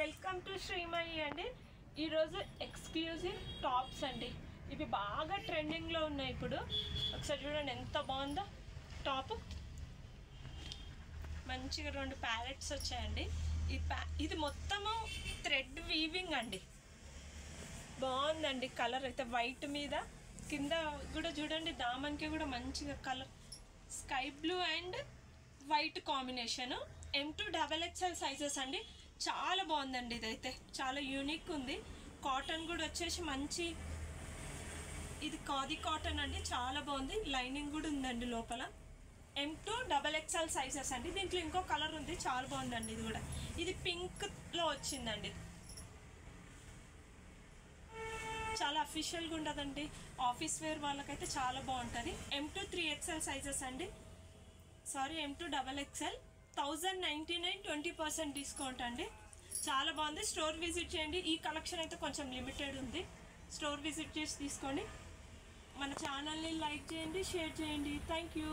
Welcome to Srimayi అండి. ఈరోజు exclusive tops అండి. ఇవి బాగా ట్రెండింగ్లో ఉన్నాయి ఇప్పుడు. ఒకసారి చూడండి ఎంత బాగుందో టాప్. మంచిగా 2 ప్యాలెట్స్ వచ్చాయండి. ఇది మొత్తము థ్రెడ్ వీవింగ్ అండి. బాగుందండి. కలర్ అయితే వైట్ మీద, కింద కూడా చూడండి దామన్కి కూడా మంచిగా colour sky blue and white combination. M2 XXL sizes అండి. చాలా బాగుందండి. ఇదైతే చాలా యూనిక్ ఉంది. కాటన్ కూడా వచ్చేసి మంచి, ఇది ఖాదీ కాటన్ అండి. చాలా బాగుంది. లైనింగ్ కూడా ఉందండి లోపల. M2 XXL సైజెస్ అండి. దీంట్లో ఇంకో కలర్ ఉంది, చాలా బాగుందండి. ఇది కూడా, ఇది పింక్లో వచ్చిందండి. చాలా అఫీషియల్గా ఉండదండి. ఆఫీస్ వేర్ వాళ్ళకైతే చాలా బాగుంటుంది. M2 3XL సైజెస్ అండి. Sorry, M2 XXL. 1099, 20% డిస్కౌంట్ అండి. చాలా బాగుంది. స్టోర్ విజిట్ చేయండి. ఈ కలెక్షన్ అయితే కొంచెం లిమిటెడ్ ఉంది. స్టోర్ విజిట్ చేసి తీసుకోండి. మన ఛానల్ని లైక్ చేయండి, షేర్ చేయండి. Thank you.